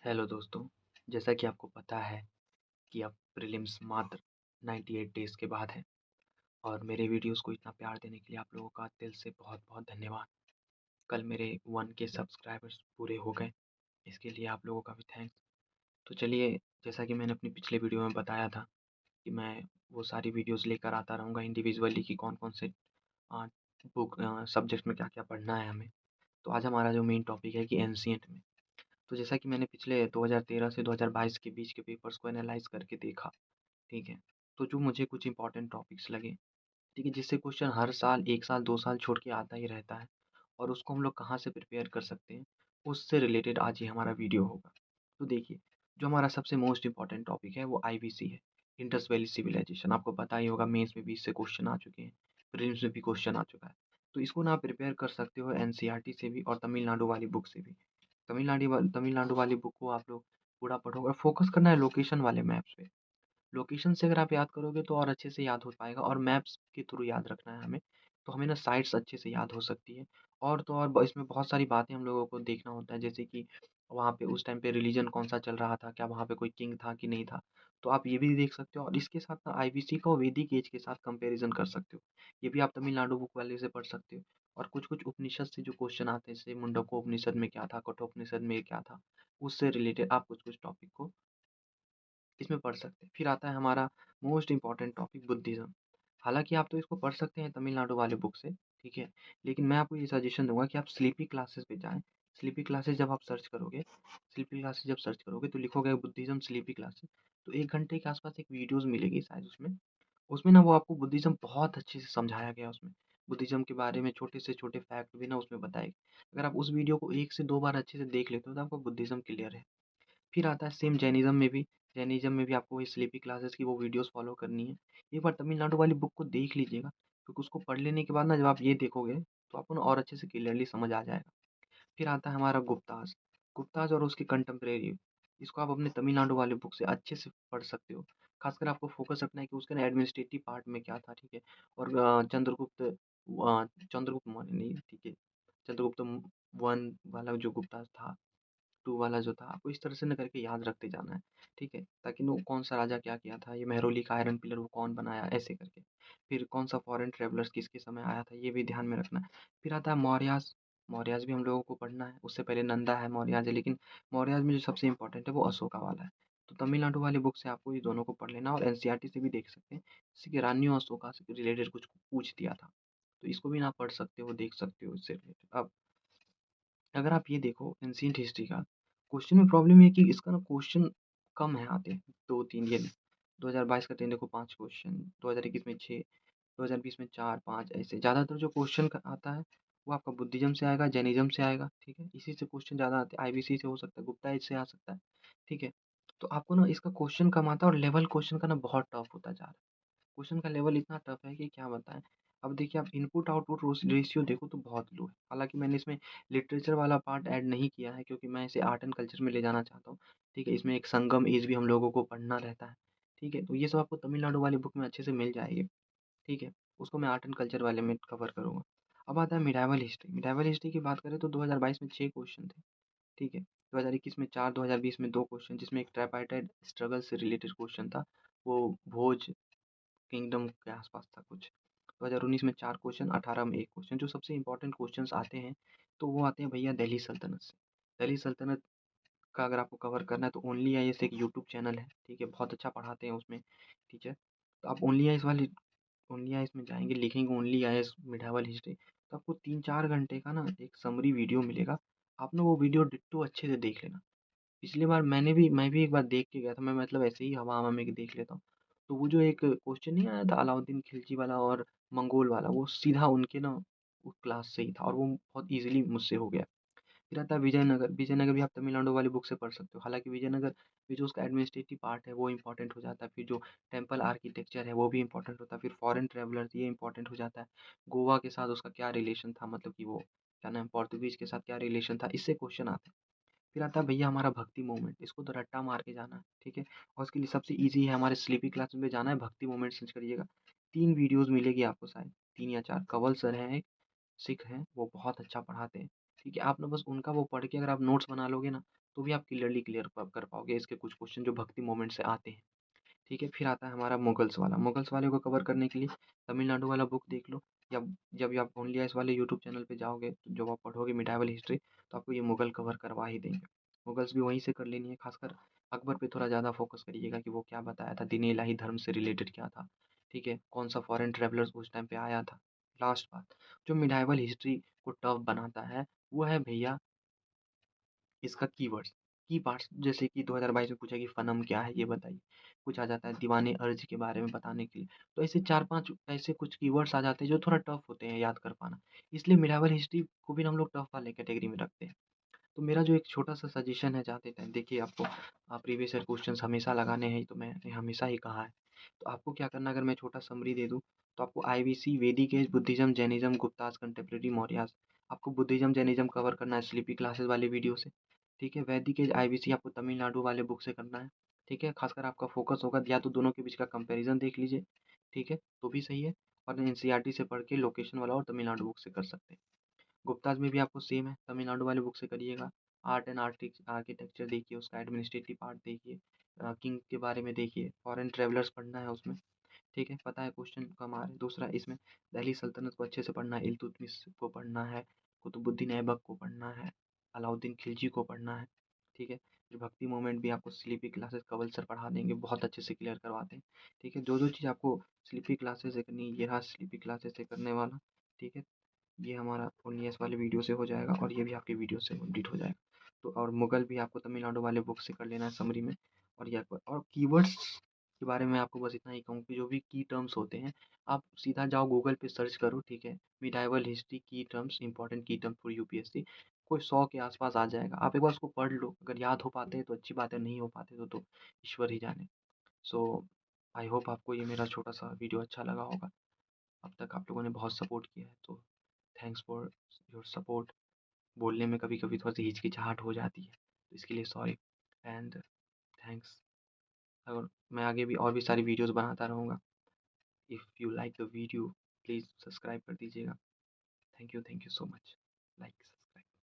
Hello दोस्तों, जैसा कि आपको पता है कि अब प्रीलिम्स मात्र 98 डेज़ के बाद है और मेरे वीडियोज़ को इतना प्यार देने के लिए आप लोगों का दिल से बहुत-बहुत धन्यवाद। कल मेरे 1 के सब्सक्राइबर्स पूरे हो गए, इसके लिए आप लोगों का भी थैंक्स। तो चलिए, जैसा कि मैंने अपनी पिछले वीडियो में बताया था कि मैं वो सारी वीडियोज़ लेकर आता रहूँगा इंडिविजुअली कि कौन-कौन से अ, सब्जेक्ट में क्या-क्या पढ़ना है हमें। तो आज हमारा जो मेन टॉपिक है कि एंशिएंट में। तो जैसा कि मैंने पिछले 2013 से 2022 के बीच के पेपर्स को एनालाइज़ करके देखा, ठीक है? तो जो मुझे कुछ इंपॉर्टेंट टॉपिक्स लगे, ठीक है? जिससे क्वेश्चन हर साल 1 साल, 2 साल छोड़ के आता ही रहता है और उसको हम लोग कहाँ से प्रिपेयर कर सकते हैं, उससे रिलेटेड आज ये हमारा वीडियो होगा। तो देखिए, जो हमारा सबसे मोस्ट इम्पोर्टेंट टॉपिक है वो आईवीसी है, इंडस वैली सिविलाइज़ेशन। आपको पता ही होगा मेंस में भी इससे क्वेश्चन आ चुके हैं, प्रीलिम्स में भी क्वेश्चन आ चुका है। तो इसको ना प्रिपेयर कर सकते हो एनसीईआरटी से भी और तमिलनाडु वाली बुक से भी। तमिलनाडु वाली बुक को आप लोग पूरा पढ़ोगे और फ़ोकस करना है लोकेशन वाले मैप्स पे। लोकेशन से अगर आप याद करोगे तो और अच्छे से याद हो पाएगा और मैप्स के थ्रू याद रखना है हमें। तो हमें ना साइट्स अच्छे से याद हो सकती है और तो और इसमें बहुत सारी बातें हम लोगों को देखना होता है जैसे कि वहाँ पे उस टाइम पे रिलीजन कौन-सा चल रहा था, क्या वहाँ पे कोई किंग था कि नहीं था। तो आप ये भी देख सकते हो और इसके साथ ना आईबीसी का वैदिक एज के साथ कंपैरिज़न कर सकते हो। ये भी आप तमिलनाडु बुक वाले से पढ़ सकते हो और कुछ-कुछ उपनिषद से जो क्वेश्चन आते हैं जैसे मुंडको उपनिषद में क्या था, कठोपनिषद में क्या था, उससे रिलेटेड आप कुछ-कुछ टॉपिक को इसमें पढ़ सकते हैं। फिर आता है हमारा मोस्ट इम्पोर्टेंट टॉपिक बुद्धिज़्म। हालाँकि आप तो इसको पढ़ सकते हैं तमिलनाडु वाले बुक से, ठीक है? लेकिन मैं आपको ये सजेशन दूँगा कि आप स्लीपी क्लासेस पे जाएँ। स्लीपी क्लासेस जब आप सर्च करोगे स्लीपी क्लासेस जब सर्च करोगे तो लिखोगे बुद्धिज़्म स्लीपी क्लासेस, तो 1 घंटे के आस-पास एक वीडियोज़ मिलेगी शायद उसमें। उसमें ना वो आपको बुद्धिज़्म बहुत अच्छे से समझाया गया है उसमें। बुद्धिज़्म के बारे में छोटे से छोटे फैक्ट भी ना उसमें बताए गए। अगर आप उस वीडियो को 1 से 2 बार अच्छे से देख लेते हो तो आपको बुद्धिज़्म क्लियर है। फिर आता है सेम जैनिज़्म में भी आपको वही स्लीपी क्लासेस की वो वीडियोज़ फ़ॉलो करनी है। एक बार तमिलनाडु वाली बुक को देख लीजिएगा, क्योंकि उसको पढ़ लेने के बाद ना जब आप ये देखोगे, तो आपको ना और अच्छे से क्लियरली समझ आ जाएगा। फिर आता है हमारा गुप्ताज़, गुप्ताज़ और उसके कंटेम्परेरी। इसको आप अपने तमिलनाडु वाले बुक से अच्छे से पढ़ सकते हो। ख़ासकर आपको फ़ोकस रखना है कि उसके ना एडमिनिस्ट्रेटिव पार्ट में क्या था, ठीक है? और चंद्रगुप्त मौर्य नहीं, ठीक है? चंद्रगुप्त 1 वाला जो गुप्ताज़ था 2 वाला जो था, आपको इस तरह से ना करके याद रखते जाना है, ठीक है? ताकि नो कौन-सा राजा क्या किया था, ये मेहरौली का आयरन पिलर वो कौन बनाया, ऐसे करके। फिर कौन-सा फॉरेन ट्रैवलर्स किसके समय आया था, ये भी ध्यान में रखना है। फिर आता है मौर्यास, मौर्यास भी हम लोगों को पढ़ना है, उससे पहले नंदा है, मौर्यास है, लेकिन मौर्यास में जो सबसे इम्पोर्टेंट है वो अशोका वाला है। तो तमिलनाडु वाली बुक से आपको ये दोनों को पढ़ लेना और एनसीईआरटी से भी देख सकते हैं, जैसे कि रानियों अशोका से रिलेटेड कुछ पूछ दिया था, तो इसको भी ना आप पढ़ सकते हो, देख सकते हो इससे रिलेटेड। अब अगर आप ये देखो एंशिएंट हिस्ट्री का, क्वेश्चन में प्रॉब्लम ये है कि इसका ना क्वेश्चन कम है आते हैं, 2-3 ये 2022 का 3 देखो 5 क्वेश्चन, 2021 में 6, 2020 में 4-5 ऐसे। ज़्यादातर जो क्वेश्चन का आता है, वो आपका बुद्धिज़्म से आएगा, जैनिज़्म से आएगा, ठीक है? इसी से क्वेश्चन ज़्यादा आते हैं, आईबीसी से हो सकता है, गुप्ता एज से आ सकता है, ठीक है? तो आपको ना इसका क्वेश्चन कम आता है और लेवल क्वेश्चन का ना बहुत टफ होता जा रहा है। क्वेश्चन का लेवल इतना टफ है कि क्या बताएँ। अब देखिए आप इनपुट आउटपुट रेशियो देखो तो बहुत लो है। हालाँकि मैंने इसमें लिटरेचर वाला पार्ट ऐड नहीं किया है क्योंकि मैं इसे आर्ट एंड कल्चर में ले जाना चाहता हूँ। ठीक है, इसमें एक संगम एज भी हम लोगों को पढ़ना रहता है। ठीक है, तो ये सब आपको तमिलनाडु वाली बुक में अच्छे से मिल जाएगी। ठीक है, उसको मैं आर्ट एंड कल्चर वाले में कवर करूँगा। अब आता है मिडाइवल हिस्ट्री। मिडाइवल हिस्ट्री की बात करें तो 2022 में 6 क्वेश्चन थे। ठीक है, 2021 में 4, 2020 में 2 क्वेश्चन जिसमें एक ट्राइपार्टाइट स्ट्रगल से रिलेटेड क्वेश्चन था। वो भोज किंगडम के आसपास था कुछ। 2019 में 4 क्वेश्चन, 18 में 1 क्वेश्चन। जो सबसे इम्पोर्टेंट क्वेश्चन्स आते हैं, तो वो आते हैं भैया दिल्ली सल्तनत से। दिल्ली सल्तनत का अगर आपको कवर करना है तो ओनली आईएएस एक यूट्यूब चैनल है, ठीक है? बहुत अच्छा पढ़ाते हैं उसमें, ठीक है? तो आप ओनली आईएएस में जाएँगे, लिखेंगे ओनली आईएएस मिडाइवल हिस्ट्री, तो आपको 3-4 घंटे का ना एक समरी वीडियो मिलेगा। आप ना वो वीडियो डिट्टो अच्छे से देख लेना। पिछली बार मैं भी एक बार देख के गया था, मैं मतलब ऐसे ही हवा-हवा में देख लेता हूँ। तो वो जो एक क्वेश्चन नहीं आया था अलाउद्दीन खिलजी वाला और मंगोल वाला, वो सीधा उनके ना वो क्लास से ही था और वो बहुत ईज़िली मुझसे हो गया। फिर आता है विजयनगर, विजयनगर भी आप तमिलनाडु वाली बुक से पढ़ सकते हो। हालाँकि विजयनगर भी जो उसका एडमिनिस्ट्रेटिव पार्ट है वो इम्पोर्टेंट हो जाता है। फिर जो टेम्पल आर्किटेक्चर है वो भी इम्पोर्टेंट होता है। फिर फॉरेन ट्रैवलर्स ये इम्पोर्टेंट हो जाता है। गोवा के साथ उसका क्या रिलेशन था मतलब कि वो क्या नाम है पोर्तुगीज़ के साथ क्या रिलेशन था, इससे क्वेश्चन आते हैं। फिर आता है भैया हमारा भक्ति मूवमेंट, इसको तो रट्टा मार के जाना है, ठीक है? और उसके लिए सबसे ईज़ी है हमारे स्लीपी क्लास में जाना है, भक्ति मूवमेंट सर्च करिएगा। 3 वीडियोज़ मिलेगी आपको शायद, 3 या 4 कंवल सर हैं एक, सिख हैं, वो बहुत अच्छा पढ़ाते हैं। ठीक है? आप ना बस उनका वो पढ़ के अगर आप नोट्स बना लोगे ना, तो भी आप क्लियरली क्लियर प कर पाओगे इसके कुछ क्वेश्चन जो भक्ति मोमेंट से आते हैं। ठीक है? फिर आता है हमारा मुगल्स वाला। मुगल्स वाले को कवर करने के लिए तमिलनाडु वाला बुक देख लो, या जब भी आप ओनली आइस वाले यूट्यूब चैनल पे जाओगे, तो जब आप पढ़ोगे मिडाइवल हिस्ट्री, तो आपको ये मुगल कवर करवा ही देंगे। मुगल्स भी वहीं से कर लेनी है, खासकर अकबर पे थोड़ा ज़्यादा फोकस करिएगा कि वो क्या बताया था, दीन इलाही धर्म से रिलेटेड क्या था, ठीक है? कौन-सा फॉरेन ट्रैवलर्स उस टाइम पे आया था। लास्ट बात, जो मिडाइवल हिस्ट्री को टफ बनाता है, वो है भैया इसका कीवर्ड्स, की पार्ट्स, जैसे कि 2022 में पूछा कि फ़नम क्या है ये बताइए। कुछ आ जाता है दीवाने अर्ज के बारे में बताने के लिए। तो ऐसे 4-5 ऐसे कुछ कीवर्ड्स आ जाते हैं जो थोड़ा टफ होते हैं याद कर पाना। इसलिए मिडावल हिस्ट्री को भी हम लोग टफ वाले कैटेगरी में रखते हैं। तो मेरा जो एक छोटा-सा सजेशन है जाते टाइम, देखिए आपको प्रीवियस ईयर क्वेश्चंस हमेशा लगाने हैं, तो मैंने हमेशा ही कहा है। तो आपको क्या करना है, अगर मैं छोटा समरी दे दूँ, तो आपको आईवीसी, वैदिक एज, बुद्धिज़्म, जैनिज़्म, गुप्ताज़, कंटेम्परेरी, मौर्याज़, आपको बुद्धिज़्म, जैनिज़्म कवर करना है स्लीपी क्लासेस वाली वीडियो से। ठीक है? वैदिक एज आईवीसी आपको तमिलनाडु वाले बुक से करना है। ठीक है? खासकर आपका फ़ोकस होगा या तो दोनों के बीच का कंपैरिज़न देख लीजिए। ठीक है? तो भी सही है, और एनसीईआरटी से पढ़ के लोकेशन वाला और तमिलनाडु बुक से कर सकते हैं। गुप्ताज़ में भी आपको सेम है, तमिलनाडु वाले बुक से करिएगा। आर्ट एंड आर्किटेक्चर देखिए, उसका एडमिनिस्ट्रेटिव पार्ट देखिए, किंग के बारे में देखिए, फॉरेन ट्रैवलर्स पढ़ना है उसमें। ठीक है? पता है क्वेश्चन कम आ रहे हैं। दूसरा इसमें दिल्ली सल्तनत को अच्छे से पढ़ना है, इल्तुतमिश को पढ़ना है, कुतुबुद्दीन ऐबक को पढ़ना है, अलाउद्दीन खिलजी को पढ़ना है। ठीक है? जो भक्ति मोमेंट भी आपको स्लीपी क्लासेस कंवल सर पढ़ा देंगे, बहुत अच्छे से क्लियर करवाते हैं। ठीक है? जो-जो चीज़ आपको स्लीपी क्लासेस से करनी है, ये रहा स्लीपी क्लासेस से करने वाला। ठीक है? ये हमारा ओनियस वाले वीडियो से हो जाएगा, और ये भी आपके वीडियो से कंप्लीट हो जाएगा। तो और मुगल भी आपको तमिलनाडु वाले बुक से कर लेना है समरी में। और या और कीवर्ड्स के बारे में आपको बस इतना ही कहूँ कि जो भी की टर्म्स होते हैं, आप सीधा जाओ गूगल पे सर्च करो, ठीक है? मिडाइवल हिस्ट्री की टर्म्स, इंपॉर्टेंट की टर्म फॉर यूपीएससी, कोई 100 के आसपास आ जाएगा। आप एक बार उसको पढ़ लो, अगर याद हो पाते हैं तो अच्छी बात है, नहीं हो पाते तो ईश्वर ही जाने। सो आई होप आपको ये मेरा छोटा सा वीडियो अच्छा लगा होगा। अब तक आप लोगों ने बहुत सपोर्ट किया है, तो थैंक्स फॉर योर सपोर्ट। बोलने में कभी-कभी थोड़ी-सी हिचकिचाहट हो जाती है, तो इसके लिए सॉरी एंड थैंक्स। और मैं आगे भी और भी सारी वीडियोज़ बनाता रहूँगा। If you like the video, please subscribe कर दीजिएगा। Thank you so much. Like